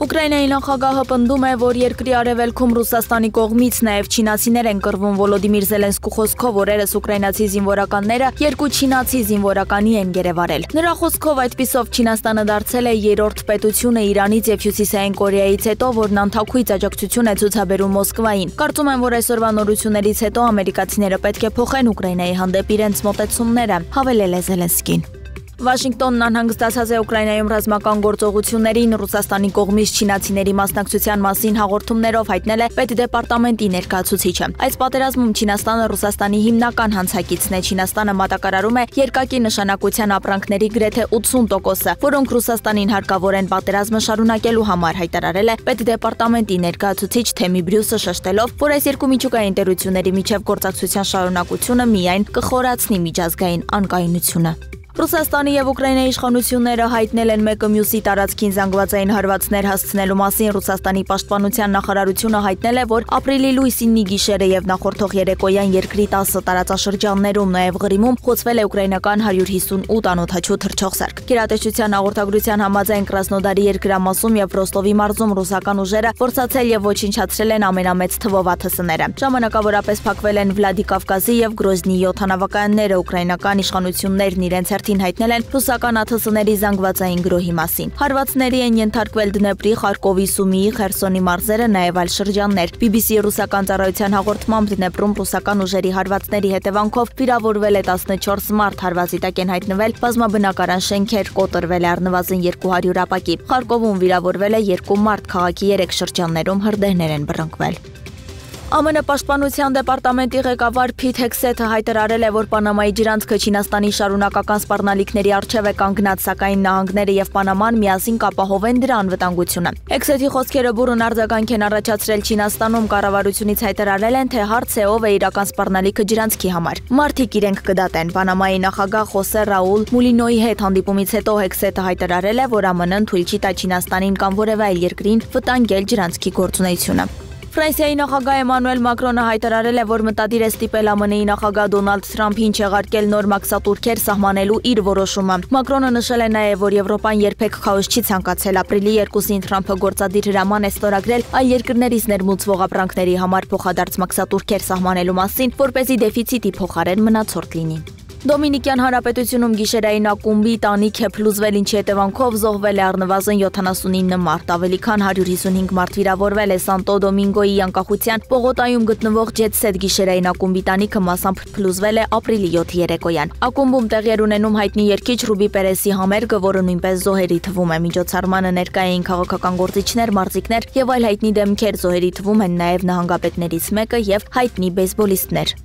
Ուկրաինայի նախագահը պնդում է, որ երկրի արևելքում Ռուսաստանի կողմից նաև չինացիներ են կռվում Վոլոդիմիր Զելենսկու խոսքով օրերս ուկրաինացի զինվորականները երկու չինացի զինվորականի են գերեվարել։ Նրա խոսքով այդպիսով Չինաստանը դարձել է երրորդ պետությունը Իրանից եւ Հյուսիսային Կորեայից հետո, որն անթափույց աջակցություն է ցուցաբերում Մոսկվային։ Կարծում եմ, որ այսօրվա նորություններից հետո ամերիկացիները պետք է փոխեն Ուկրաինայի հանդեպ իրենց մոտեցումները, հավելել է Զելենսկին։ Վաշինգտոնն անհանգստացած է Ուկրաինայում ռազմական գործողություններին Ռուսաստանի կողմից չինացիների մասնակցության մասին հաղորդումներով հայտնել է Պետդեպարտամենտի ներկայացուցիչը։ Այս պատերազմում Չինաստանը Ռուսաստանի հիմնական հանցակիցն է։ Չինաստանը մատակարարում է երկակի նշանակության ապրանքների գրեթե 80%-ը, որոնք Ռուսաստանին հարկավոր են պատերազմը շարունակելու համար, հայտարարել է Պետդեպարտամենտի ներկայացուցիչ Թեմի Բրյուսը, շեշտելով, որ այս երկու միջուկային ընկերությունների միջև գործակցության շարունակությունը միայն կխորացնի միջազգային անկայունությունը։ Ռուսաստանի եւ Ուկրաինայի իշխանությունները հայտնել են մեկը մյուսի տարածքին զանգվածային հարվածներ հասցնելու մասին։ Ռուսաստանի պաշտպանության նախարարությունը հայտնել է, որ ապրիլի լույսին գիշերը եւ նախորդող երեկոյան երկրի 10 տարածաշրջաններում, նաեւ Ղրիմում խոցվել է ուկրաինական 158 անօդաչու թռչող սարք։ Գերատեսչության հաղորդագրության համաձայն Կրասնոդարի երկրամասում եւ Ռոստովի մարզում ռուսական ուժերը փորձացել եւ ոչնչացրել են ամենամեծ թվով ԱԹՍ-ները։ Ժամանակավորապես փակվել են Վլադիկավկազի եւ Գրոզնիի օդանավականները։ Ուկրաինական իշխանություններն իրենց հայտնել են ռուսական ԱԹՍ-ների զանգվածային գրոհի մասին։ Հարվածների են ենթարկվել Դնեպրի, Խարկովի, Սումիի, Խերսոնի մարզերը, նաև այլ շրջաններ։ BBC-ի ռուսական ծառայության հաղորդմամբ Դնեպրում ռուսական ուժերի հարվածների հետևանքով վիրավորվել է 14 մարդ, հարվածի տակ են հայտնվել բազմաբնակարան շենքեր, կոտրվել է առնվազն 200 ապակի։ Խարկովում վիրավորվել է 2 մարդ, քաղաքի 3 շրջաններում հրդեհներ են բռնկվել։ ԱՄՆ պաշտպանության դեպարտամենտի ղեկավար Փիթ Հեքսեթը հայտարարել է, որ Պանամայի ջրանցքը Չինաստանի շարունակական սպառնալիքների առջև է կանգնած, սակայն նահանգները եւ Պանաման միասին կապահովեն դրա անվտանգությունը։ Հեքսեթի խոսքերը բուռն արձագանք են առաջացրել Չինաստանում։ Կառավարությունից հայտարարել են, թե հարց է ով է իրական սպառնալիքը ջրանցքի համար։ Մարդիկ իրենք կդատեն։ Պանամայի նախագահ Խոսե Ռաուլ Մուլինոյի հետ հանդիպումից հետո Հեքսեթը հայտարարել է, որ ԱՄՆ-ն թույլ չի տա Չինաստանին կամ որևէ այլ երկրին վտանգել ջրանցքի գործունեությունը։ Ֆրանսիայի նախագահ Էմանուել Մակրոնը հայտարարել է, որ մտադիր է ստիպել ԱՄՆ-ի նախագահ Դոնալդ Թրամփին չեղարկել նոր մաքսատուրքեր սահմանելու իր որոշումը։ Մակրոնը նշել է նաև, որ Եվրոպան երբեք քաոս չի ցանկացել։ Ապրիլի 2-ին Թրամփը գործադիր հրաման է ստորագրել այլ երկրներից ներմուծվող ապրանքների համար փոխադարձ մաքսատուրքեր սահմանելու մասին, որպեսզի դեֆիցիտի փոխարեն մնացորդ լինի։ Դոմինիկյան Հանրապետությունում գիշերային ակումբի տանիք է փլուզվել, ինչի հետևանքով զոհվել է առնվազն 79 մարդ, ավելի քան 155 մարդ վիրավորվել է։ Սանտո Դոմինգոյի անկախության պողոտայում գտնվող Jet Set գիշերային ակումբի տանիքը մասամբ փլուզվել է ապրիլի 7-ի երեկոյան։ Ակումբում տեղի էր ունենում հայտնի երգիչ Ռուբի Պերեսի համերգը, որը նույնպես զոհերի թվում է։ Միջոցառմանը ներկայ էին քաղաքական գործիչներ, մարզիկներ եւ այլ հայտնի դեմքեր։ Զոհերի թվում են նաեւ նահանգապետներից մեկը եւ հայտնի բեյսբոլիստներ։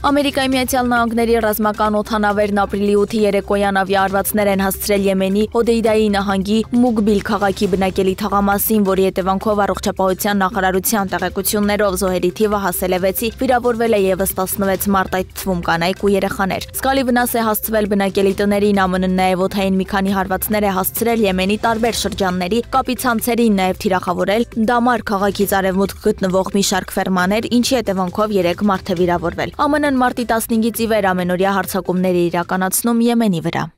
Ամերիկայի Միացյալ Նահանգների ռազմական օդանավերն ապրիլի 8-ի երեկոյան ավիաառվածներ են հասցրել Եմենի Հոդեյդայի նահանգի Մուգբիլ քաղաքի բնակելի թաղամասին, որի հետևանքով առողջապահության նախարարության տեղեկություններով զոհերի թիվը հասել է 6-ի, վիրավորվել է եւս 16 մարդ, այդ թվում կանայք ու երեխաներ։ Զգալի վնաս է հասցվել բնակելի տներին, ԱՄՆ-ն նաեւ օդային մի քանի հարվածներ է հասցրել Եմենի տարբեր շրջանների կապի ցանցերին, նաեւ թիրախավորել Դամար քաղաքից արևմուտք գտնվող մի շարք ֆերմաներ, ինչի հետևանքով 3 մարդ է վիրավորվել։ ԱՄՆ-ն մարտի 15-ից ի վեր ամենօրյա հարձակումներ է իրականացնում Եմենի վրա։